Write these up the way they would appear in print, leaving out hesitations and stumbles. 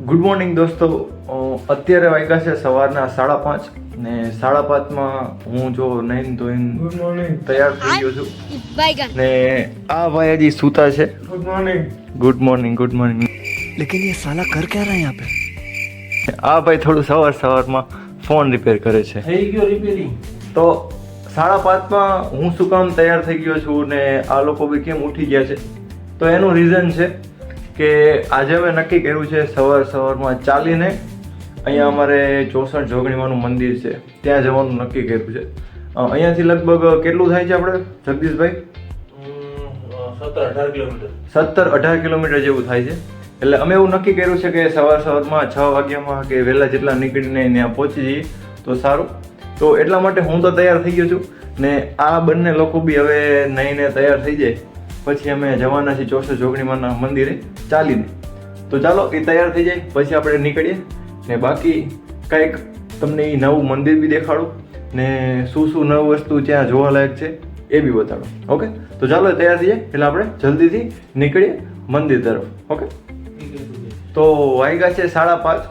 Good morning દોસ્તો, અત્યારે વાગ્યા છે સવારના 5:30 ને 5:30 હું જો નહીં ધોઈને તૈયાર થઈ ગયો છું ને આ ભાઈ હજી સૂતા છે. Good morning. लेकिन ये साला कर क्या रहा है यहाँ पे? આ ભાઈ થોડું સવારમાં ફોન રિપેર કરે છે. થઈ ગયો રિપેરિંગ. તો 5:30 હું શું કામ તૈયાર થઈ ગયો છું ને આ લોકો બી કેમ ઉઠી ગયા છે, તો એનું રીઝન છે કે આજે મેં નક્કી કર્યું છે સવારમાં ચાલીને અહીંયા અમારે 64 જોગણીમાનું મંદિર છે ત્યાં જવાનું નક્કી કર્યું છે. અહીંયાથી લગભગ કેટલું થાય છે આપણે જગદીશભાઈ? 17-18 કિલોમીટર જેવું થાય છે. એટલે અમે એવું નક્કી કર્યું છે કે સવારમાં 6 વાગ્યામાં કે વહેલા જેટલા નીકળીને ત્યાં પહોંચી જઈએ તો સારું. તો એટલા માટે હું તો તૈયાર થઈ ગયો છું ને આ બંને લોકો બી હવે નહીને તૈયાર થઈ જાય પછી અમે જવાના છીએ 64 જોગણીમાના મંદિરે ચાલીને. તો ચાલો એ તૈયાર થઈ જાય પછી આપણે નીકળીએ ને બાકી કંઈક તમને એ નવું મંદિર બી દેખાડું ને શું નવું વસ્તુ ત્યાં જોવાલાયક છે એ બી બતાડો. ઓકે, તો ચાલો તૈયાર થઈ જાય એટલે આપણે જલ્દીથી નીકળીએ મંદિર તરફ. ઓકે, તો વાગ્યા છે 5:30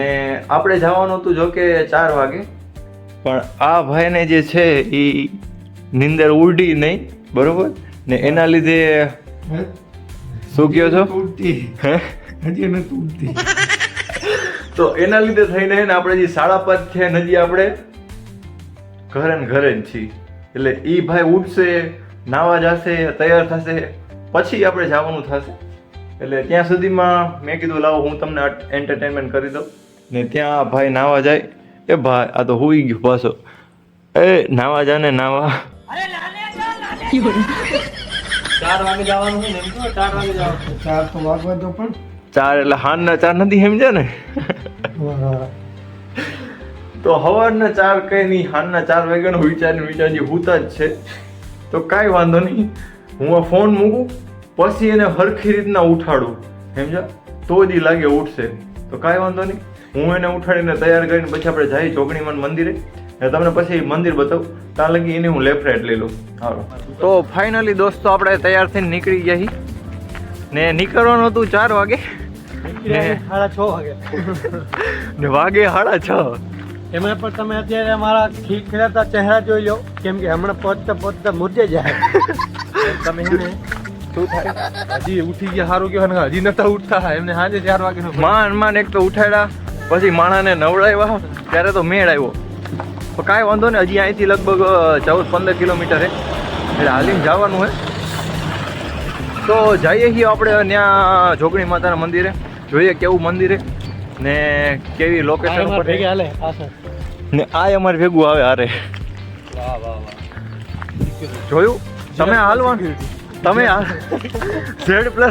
ને આપણે જવાનું હતું જો કે 4 વાગે, પણ આ ભાઈને જે છે એ નીંદર ઉડી નહીં, બરોબર ને એના લીધે શું કહો છો? તો એના લીધે થઈને આપણે જે 5:30 છે ને હજી આપણે ઘરે જ છીએ. એટલે એ ભાઈ ઉઠશે, નાવા જશે, તૈયાર થશે, પછી આપણે જવાનું થશે. એટલે ત્યાં સુધીમાં મેં કીધું લાવો હું તમને એન્ટરટેનમેન્ટ કરી દઉં ને ત્યાં ભાઈ નાવા જાય. એ ભાઈ આ તો હુઈ ગયું પાછો. એ નાવા જા ને નાવા. 4 વાગે જવાનું છે ને એમ તો 4 વાગે જવાનું. 4 તો વાગવા દો પણ 4 એટલે હાનના 4 નથી સમજ્યા ને? તો સવારના 4 કઈ નહીં, હાનના 4 વાગ્યાનો વિચાર હુતા જ છે. તો કાંઈ વાંધો નહીં, હું આ ફોન મૂકું પછી એને હરખી રીતના ઉઠાડું, સમજ્યા? તો જ લાગે ઉઠશે. તો કાંઈ વાંધો નહીં, હું એને ઉઠાડીને તૈયાર કરીને પછી આપણે જઈએ જોગણીમાન મંદિરે અને તમને પછી મંદિર બતાવું. ત્યાં લગી એને હું લેફ્ટ રાઈટ લઈ લઉં. હાલો, તો ફાઇનલી દોસ્તો આપણે તૈયાર થઈને નીકળી ગયા ને નીકળવાનું હતું 4 વાગે ને 6:30 વાગે ને વાગે 6:30. એમાં પણ તમે અત્યારે અમારા ખીલતા ચહેરા જોઈ લો, કેમ કે હમણાં પહોંચતા મુરજે જાય. તમે એને શું થાય હજી ઉઠી ગયા સારું કહેવાય, હજી નતા ઉઠતા એમને સાંજે 4 વાગે માન એક તો ઉઠાડ્યા પછી માણાને નવડાવ્યા ત્યારે તો મેળ આવ્યો. તો કાંઈ વાંધો ને, હજી અહીંથી લગભગ 14-15 કિલોમીટર છે એટલે હાલીને જવાનું હોય. તો જઈએ છીએ આપણે ત્યાં જોગણી માતાના મંદિરે, જોઈએ કેવું મંદિરે ને કેવી લોકેશન ભેગા હાલે ને આ અમારે ભેગું આવે હારે. જોયું તમે હાલવાનું, તમે Z+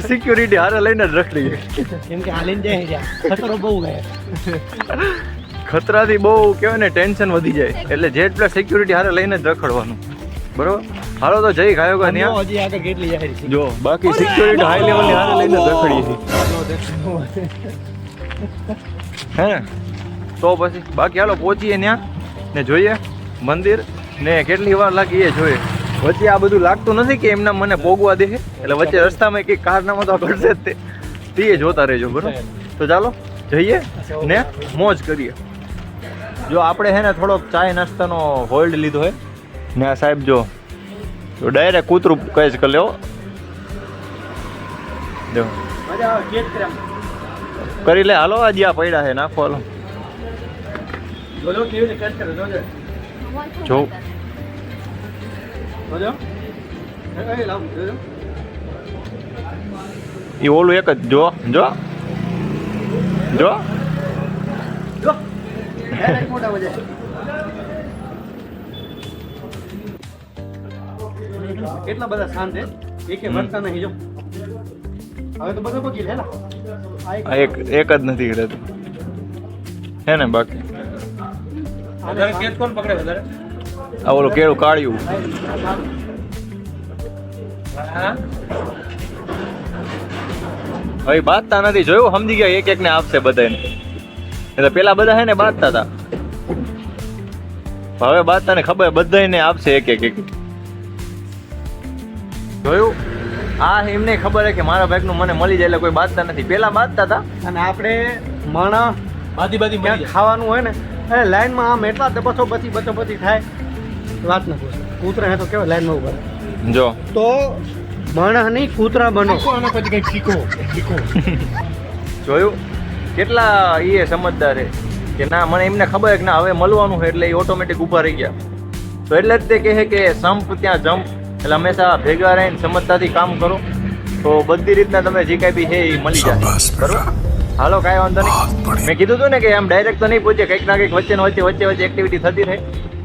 સિક્યુરિટી હારે લઈને જ રખડી. કેમ કે હાલીને જાય ખતરો બહુ ગયા, ખતરાથી બહુ કહેવાય ને ટેન્શન વધી જાય એટલે Z+ સિક્યુરિટી હારે લઈને જ રખડવાનું, બરોબર? હાલો તો જઈ ગાયો કા ત્યાં હજી આગળ કેટલી જાય જો બાકી સિક્યુરિટી હાઈ લેવલની હારે લઈને જ રખડીએ હે ને. તો પછી બાકી હાલો પહોંચીએ ત્યાં ને જોઈએ મંદિર ને કેટલી વાર લાગી એ જોઈએ. વચ્ચે આ બધું લાગતું નથી કે એમના મને પોગવા દે, એટલે વચ્ચે રસ્તામાં કંઈક કારનામાં તો કરશે જ તે જોતા રહેજો, બરોબર? તો ચાલો જઈએ ને મોજ કરીએ. જો આપણે હે ને થોડોક ચાય નાસ્તાનો હોલ્ડ લીધો હે ને આ સાહેબ જો તો ડાયરેક્ટ કૂતરું કહેજ કરી લેવો જો કરી લે. હાલો આજે આ પડ્યા છે નાખો. હાલો જો એ ઓલું એક જ જો જો જો કેટલા બધા શાંત છે, એકે વર્તા નહીં. જો હવે તો બધો બગી લે. આ એક જ નથી રહેતું હે ને. બાકી વધારે કેસ કોણ પકડે વધારે? આ ઓલું કેળું કાઢ્યું હવે બાંધતા નથી, જોયું? સમજી ગયા એક ને આપશે બધાને. એટલે પેલા બધા હે ને બાંધતા હતા, હવે બાંધતા ને ખબર બધાને આપશે એક. જોયું? આ એમને ખબર છે કે મારા બાઇકનું મને મળી જાય એટલે કોઈ બાંધતા નથી. પહેલા બાંધતા હતા. અને આપણે માણસ ક્યાંક ખાવાનું હોય ને એ લાઈનમાં આમ એટલા બસો પછી થાય વાત ન પૂછો. કૂતરા હે તો કેવા લાઈનમાં ઉભા રહે. જો તો માણસ નહીં કૂતરા બનો. જોયું કેટલા એ સમજદાર છે કે ના મને એમને ખબર છે કે ના હવે મળવાનું છે એટલે એ ઓટોમેટિક ઊભા રહી ગયા. તો એટલે જ તે કહે કે સંપ ત્યાં જમ્પ. એટલે હંમેશા ભેગા રહીને સમજતાથી કામ કરો તો બધી રીતના તમે જે કાંઈ બી છે એ મળી જાય. બરોબર, હાલો કાંઈ વાંધો નહીં. મેં કીધું હતું ને કે આમ ડાયરેક્ટ તો નહીં પહોંચે, કંઈક ના કંઈક વચ્ચે એક્ટિવિટી થતી રહે.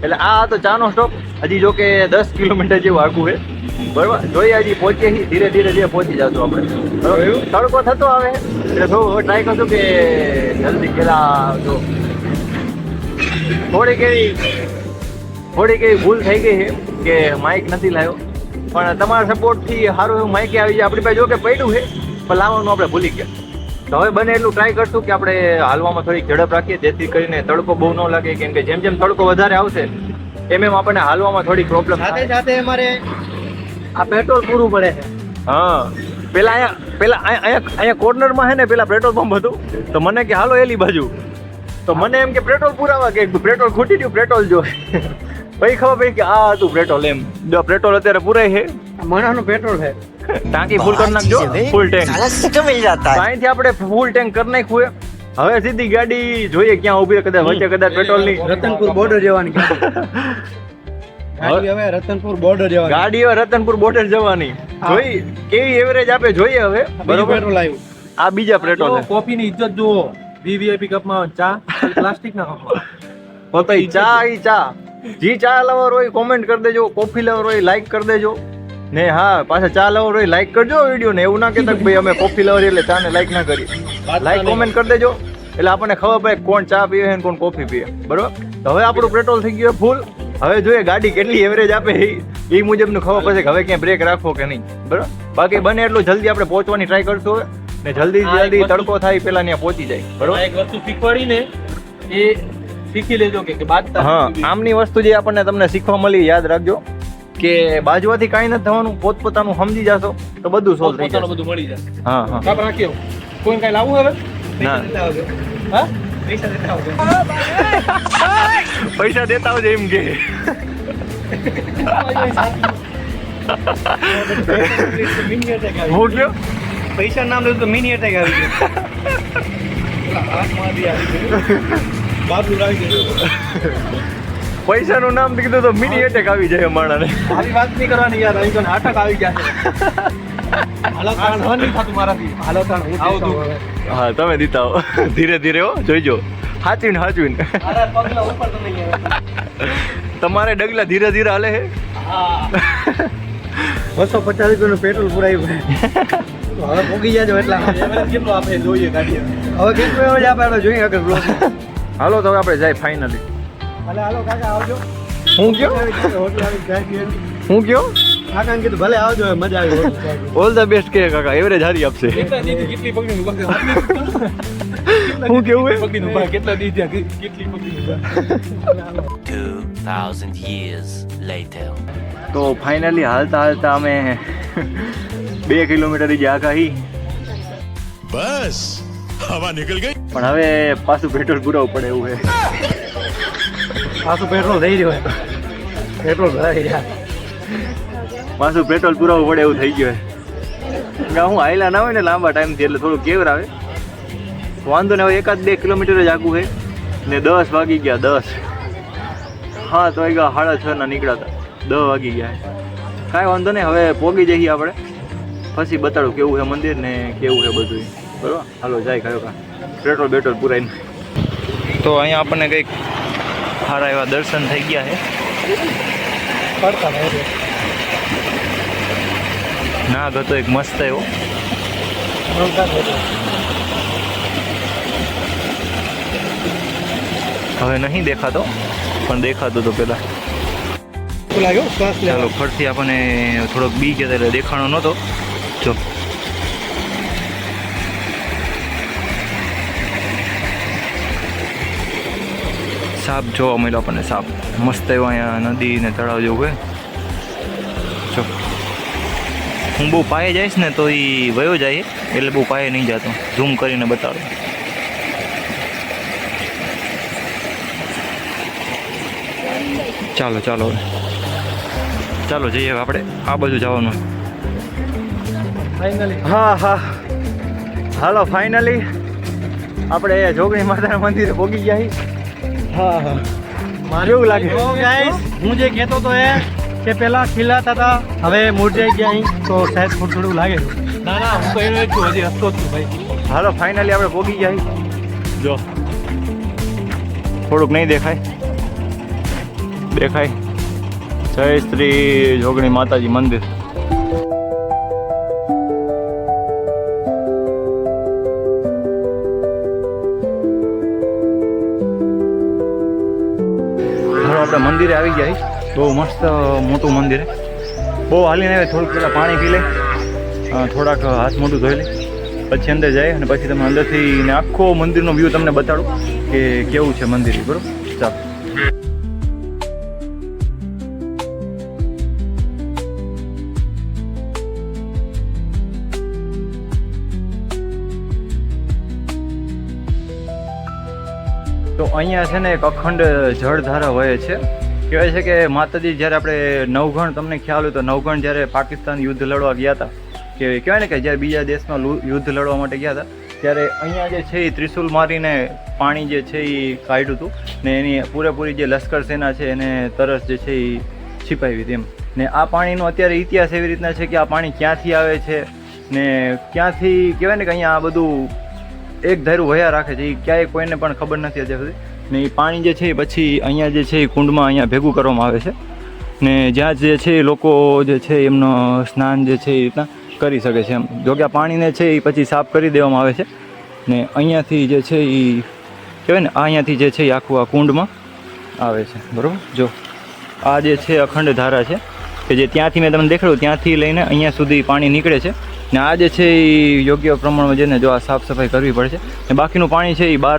એટલે આ તો ચાનો સ્ટોપ. હજી જો કે 10 કિલોમીટર જેવું આગું છે. બરોબર, જોઈએ હજી પહોંચીએ છીએ, ધીરે ધીરે જે પહોંચી જશું આપણે. બરોબર, તડકો થતો આવે એટલે થોડું હવે ટ્રાય કરશું કે જલ્દી પેલા જો થોડીક એવી ભૂલ થઈ ગઈ છે કે માઇક નથી લાવ્યો. પણ તમારા સપોર્ટથી સારું એવું માઇક આવી જાય. આપણી પાસે જો કે પડ્યું છે પણ લાવવાનું આપણે ભૂલી ગયા. તો હવે બને એટલું ટ્રાય કરશું કે આપણે હાલવામાં થોડીક ઝડપ રાખીએ જેથી કરીને તડકો બહુ ન લાગે. કેમ કે જેમ તડકો વધારે આવશે એમ આપણને હાલવામાં થોડી પ્રોબ્લેમ સાથે અમારે આ પેટ્રોલ પૂરું પડે છે. હા, અહીંયા કોર્નરમાં છે ને પેલા પેટ્રોલ પંપ હતું તો મને કે હાલો એલી બાજુ. તો મને એમ કે પેટ્રોલ પુરાવા કે પેટ્રોલ ખૂટી ગયું, પેટ્રોલ જો. પછી ખબર પડી કે આ હતું પેટ્રોલ. એમ જો પેટ્રોલ અત્યારે પૂરાય છે. મણાનું પેટ્રોલ છે. ટાંકી ફૂલ કરી નાખજો, ફૂલ ટેન્ક. અહીંથી આપણે ફૂલ ટેન્ક કરી નાખ્યું. હવે સીધી ગાડી જોઈએ ક્યાં ઉભી કદાચ વચ્ચે કદાચ પેટ્રોલની રતનપુર બોર્ડર જવાની ગાડી હવે રતનપુર બોર્ડર જવાની ગાડી હવે રતનપુર બોર્ડર જવાની. જોઈ કેવી એવરેજ આપે જોઈએ હવે. બરોબર, પેટ્રોલ આવ્યું. આ બીજા પેટ્રોલ છે. કોફીની ઇજ્જત જુઓ. વીવીઆઈપી કપમાં ચા, પ્લાસ્ટિકના કપમાં. પોતે ચા જી ચા લવર હોય કોમેન્ટ કરી દેજો, કોફી લવર હોય લાઈક કરી દેજો ને. હા, પાછા ચા લવર હોય લાઈક કરજો વિડીયો ને. એવું ના કહેતા કે ભાઈ અમે કોફી લવર એટલે ચા ને લાઈક ના કરીએ. લાઈક કોમેન્ટ કરી દેજો એટલે આપણને ખબર પડે કોણ ચા પીવે છે ને કોણ કોફી પીવે. બરોબર, તો હવે આપણું પેટ્રોલ થઈ ગયું ફૂલ. હવે જોઈએ ગાડી કેટલી એવરેજ આપે એ મુજબનું ખબર પડશે કે હવે ક્યાં બ્રેક રાખવો કે નહીં. બરોબર, બાકી બને એટલું જલ્દી આપણે પહોંચવાની ટ્રાય કરશું ને જલ્દી તડકો થાય પેલા ત્યાં પહોંચી જાય. બરોબર, એક વસ્તુ શીખવાડીને એ શીખી લેજો કે બાજતા. હા, આમની વસ્તુ જે આપણને તમને શીખવા મળી યાદ રાખજો કે બાજવાથી કાંઈ નથી થવાનું. પોતપોતાનું સમજી જશો તો બધું સોલ્વ થઈ જશે. બધું મળી જશે. હા હા, કાપ રાખ્યો. કોઈને કાંઈ લાવવું હવે? ના હા, પૈસા દેતા આવજો. પૈસા દેતા આવજો એમ કે. હું કયો પૈસા નામ લીધું તો મિની એટેક આવી ગયો. પૈસાનું નામ કીધું તો મિની એટેક આવી જાય માણાને. આવી વાત નહીં કરવાની યાર. અહીં તો નાટક આવી ગયા છે. હાલો તાણ હન નહીં થતું મારાથી. હાલો તાણ હું આવું છું. હા, તમે દીતા હો. ધીરે ધીરે હો, જોઈજો. હાચવીને મારા પગલા ઉપર તો નહીં આવે. તમારે ડગલા ધીરે ધીરે હાલે છે. હા, 250 રૂપિયાનું પેટ્રોલ પુરાયું હવે પોગી જાજો એટલા. એવરેજ કેટલો આપણે જોઈએ ગાડી. હવે કેટલું એવરેજ આપે આપણે જોઈએ આગળ બ્લોક. હાલો તો હવે આપણે જાય ફાઇનલી. ભલે હાલો કાકા આવજો. હું કયો હોટલ આવી જાય. હું કયો કાકાને કીધું ભલે આવજો મજા આવી હોટલ. ઓલ ધ બેસ્ટ કે કાકા, એવરેજ હારી આપશે. કેટલા દીધી કેટલી પગડીનું પગ. હું કેવું હે પગડીનું પગ કેટલા દીધી કેટલી પગડીનું પગ. 2000 years later. તો ફાઇનલી હાલતા અમે 2 કિલોમીટર જે આગાહી બસ હવા નીકળ ગઈ. પણ હવે પાછું પેટ્રોલ પુરાવું પડે એવું છે. પાછું પેટ્રોલ થઈ રહ્યું પેટ્રોલ ભરાઈ ગયા. પાછું પેટ્રોલ પુરાવું પડે એવું થઈ ગયું છે. હું હાયલા ના હોય ને લાંબા ટાઈમથી એટલે થોડું કેવર આવે. વાંધો ને હવે 1-2 કિલોમીટર જ આગું છે ને 10 વાગી ગયા. 10 હા તો વાગ્યા 6:30 ના નીકળ્યા હતા. 10 વાગી ગયા. કાંઈ વાંધો નહીં, હવે પોગી જઈએ આપણે. પછી બતાડું કેવું છે મંદિર ને કેવું છે બધું. બરાબર, હાલો જાય કયો કા પેટ્રોલ બેટ્રોલ પુરાઈને. તો અહીંયા આપણને કંઈક સારા એવા દર્શન થઈ ગયા છે. નાગ હતો એક મસ્ત એવો. હવે નહીં દેખાતો પણ દેખાતો તો પેલા. ચાલો ફરતી આપણને થોડોક બી ગયા એટલે દેખાણો નહોતો. જો સાપ જોવા મળ્યો આપણને. સાપ મસ્ત એવો અહીંયા નદી ને તળાવ જેવું હોય. જો હું બહુ પાયે જઈશ ને તો એ વયો જાય એટલે બહુ પાયે નહીં જતો. ઝૂમ કરીને બતાડું. ચાલો ચાલો ચાલો જઈએ હવે આપણે આ બાજુ જવાનું. ફાઇનલી હા હા હાલો ફાઇનલી આપણે જોગણી માતાના મંદિરે પહોંચી ગયા છીએ. હા હા કેવું લાગે? તો ગાઈસ હું જે કહેતો તો એ કે પેલા ખીલાતા હતા હવે મૂરજાઈ ગયા અહીં તો સાહેબ થોડું લાગે. ના ના હું તો એનો જ છું, હજી હસતો જ છું ભાઈ. હાલો ફાઇનલી આપણે પહોંચી ગયા છીએ. જો થોડુંક નહીં દેખાય? દેખાય. જય શ્રી જોગણી માતાજી મંદિર. આપણે મંદિરે આવી ગયા છીએ. બહુ મસ્ત મોટું મંદિર. બહુ હાલીને આવે થોડુંક પહેલાં પાણી પી લે, થોડાક હાથ મોઢું ધોઈ લે, પછી અંદર જાય અને પછી તમે અંદરથી ને આખો મંદિરનો વ્યૂ તમને બતાડું કે કેવું છે મંદિર. બરાબર ચાલો. તો અહીંયા છે ને એક અખંડ જળધારા વહે છે. કહેવાય છે કે માતાજી જ્યારે આપણે નવઘણ, તમને ખ્યાલ હોય તો નવઘણ જ્યારે પાકિસ્તાન યુદ્ધ લડવા ગયા હતા, કે કહેવાય ને કે જ્યારે બીજા દેશમાં યુદ્ધ લડવા માટે ગયા હતા ત્યારે અહીંયા જે છે એ ત્રિશુલ મારીને પાણી જે છે એ કાઢ્યું હતું ને એની પૂરેપૂરી જે લશ્કર સેના છે એને તરસ જે છે એ છીપાવી હતી એમ. ને આ પાણીનો અત્યારે ઇતિહાસ એવી રીતના છે કે આ પાણી ક્યાંથી આવે છે ને ક્યાંથી, કહેવાય ને કે અહીંયા આ બધું એક ધારું વહ્યા રાખે છે. એ ક્યાંય કોઈને પણ ખબર નથી અત્યાર સુધી. ને એ પાણી જે છે એ પછી અહીંયા જે છે એ કુંડમાં અહીંયા ભેગું કરવામાં આવે છે ને જ્યાં જે છે એ લોકો જે છે એમનો સ્નાન જે છે એ રીતના કરી શકે છે એમ. જોકે આ પાણીને છે એ પછી સાફ કરી દેવામાં આવે છે ને અહીંયાથી જે છે એ કહેવાય ને અહીંયાથી જે છે એ આખું આ કુંડમાં આવે છે. બરાબર. જો આ જે છે અખંડ ધારા છે કે જે ત્યાંથી મેં તમને દેખાડ્યું ત્યાંથી લઈને અહીંયા સુધી પાણી નીકળે છે ને આ જે છે એ યોગ્ય પ્રમાણમાં જેને જો આ સાફ સફાઈ કરવી પડે છે ને બાકીનું પાણી છે એ બહાર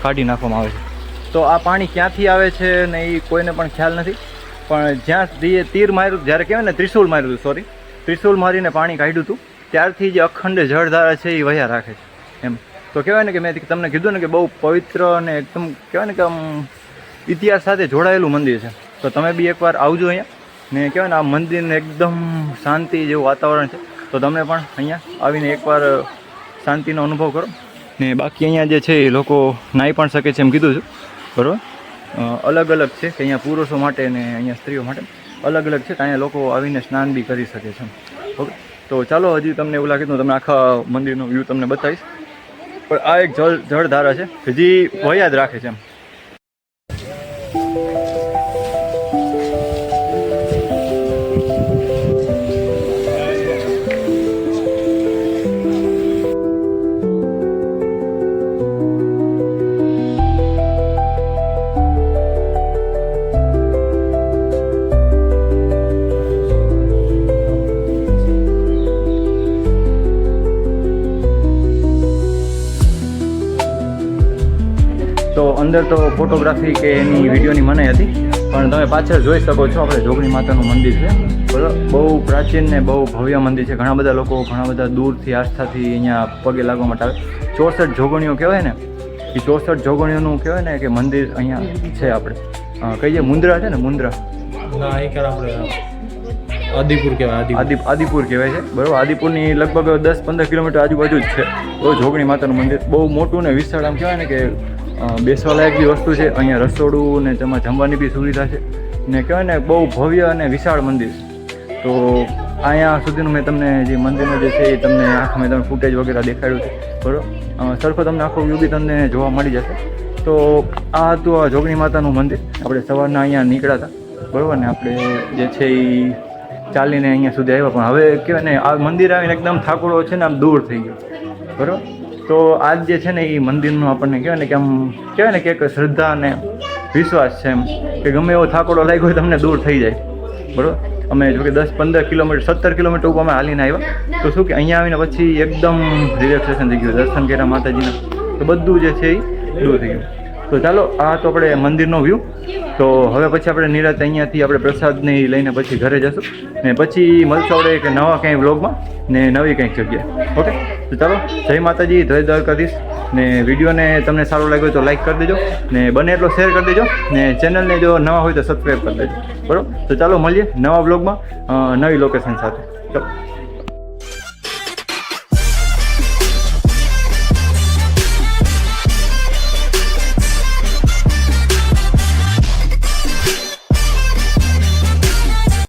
કાઢી નાખવામાં આવે છે. તો આ પાણી ક્યાંથી આવે છે ને એ કોઈને પણ ખ્યાલ નથી, પણ જ્યાં તીર માર્યું, જ્યારે કહેવાય ને ત્રિશુલ માર્યું હતું, સોરી ત્રિશુલ મારીને પાણી કાઢ્યું હતું ત્યારથી જે અખંડ જળધારા છે એ વહ્યા રાખે છે એમ. તો કહેવાય ને કે મેં તમને કીધું ને કે બહુ પવિત્ર અને એકદમ કહેવાય ને કે આમ ઇતિહાસ સાથે જોડાયેલું મંદિર છે. તો તમે બી એકવાર આવજો અહીંયા ને કહેવાય ને આ મંદિરને એકદમ શાંતિ જેવું વાતાવરણ છે. તો તમે પણ અહીંયા આવીને એકવાર શાંતિનો અનુભવ કરો ને બાકી અહીંયા જે છે એ લોકો નાહી પણ શકે છે એમ કીધું છું. બરાબર. અલગ અલગ છે કે અહીંયા પુરુષો માટે ને અહીંયા સ્ત્રીઓ માટે અલગ અલગ છે. તો અહીંયા લોકો આવીને સ્નાન બી કરી શકે છે. ઓકે, તો ચાલો હજી તમને એવું લાગે તો તમને આખા મંદિરનો વ્યૂ તમને બતાવીશ. પણ આ એક જળધારા છે કે જે વહ્યા જ રાખે છે એમ. તો અંદર તો ફોટોગ્રાફી કે એની વિડીયોની મનાઈ હતી, પણ તમે પાછળ જોઈ શકો છો આપણે જોગણી માતાનું મંદિર છે. બરાબર. બહુ પ્રાચીન ને બહુ ભવ્ય મંદિર છે. ઘણા બધા લોકો ઘણા બધા દૂરથી આસ્થાથી અહીંયા પગે લાગવા માટે આવે. 64 જોગણીઓ કહેવાય ને, એ 64 જોગણીઓનું કહેવાય ને કે મંદિર અહીંયા છે. આપણે કઈ જે મુન્દ્રા છે ને, મુન્દ્રા ના એ કે આપણે આદિપુર કહેવાય. આદિપુર કહેવાય છે. બરાબર. આદિપુરની લગભગ 10-15 કિલોમીટર આજુબાજુ જ છે. બહુ જોગણી માતાનું મંદિર બહુ મોટું ને વિશાળ, આમ કહેવાય ને કે બેસવા લાયક બી વસ્તુ છે. અહીંયા રસોડું ને તેમાં જમવાની બી સુવિધા છે ને કહેવાય ને બહુ ભવ્ય અને વિશાળ મંદિર છે. તો અહીંયા સુધીનું મેં તમને જે મંદિરનું જે છે એ તમને આખા મેં તમને ફૂટેજ વગેરે દેખાડ્યું છે. બરાબર. સરખો તમને આખો વ્યૂ બી તમને જોવા મળી જશે. તો આ હતું આ જોગણી માતાનું મંદિર. આપણે સવારના અહીંયા નીકળ્યા હતા. બરાબર ને આપણે જે છે એ ચાલીને અહીંયા સુધી આવ્યા, પણ હવે કહેવાય ને આ મંદિર આવીને એકદમ થાકડો છે ને આમ દૂર થઈ ગયો. બરાબર. તો આજ જે છે ને એ મંદિરનું આપણને કહેવાય ને કે આમ કહેવાય ને કે એક શ્રદ્ધા અને વિશ્વાસ છે એમ કે ગમે એવો થાકોડો લાગ્યો હોય તમને દૂર થઈ જાય. બરાબર. અમે જો કે 10-15 કિલોમીટર 17 કિલોમીટર ઉપર અમે હાલીને આવ્યા. તો શું કે અહીંયા આવીને પછી એકદમ રિલેક્સેશન થઈ ગયું. દર્શન કર્યા માતાજીના તો બધું જે છે એ દૂર થઈ ગયું. તો ચાલો આ તો આપણે મંદિરનો વ્યૂ. તો હવે પછી આપણે નિરાતે અહીંયાથી આપણે પ્રસાદને ઈ લઈને પછી ઘરે જશું ને પછી મળશું આપણે એક નવા કંઈ વ્લોગમાં ને નવી કંઈક જગ્યાએ. ઓકે, તો ચાલો જય માતાજી, જય દ્વારકાધીશ. ને વિડીયોને તમને સારો લાગ્યો તો લાઈક કરી દેજો ને બને એટલો શેર કરી દેજો ને ચેનલને જો નવા હોય તો સબસ્ક્રાઈબ કરી દેજો. બરાબર, તો ચાલો મળીએ નવા વ્લોગમાં નવી લોકેશન સાથે. ચાલો.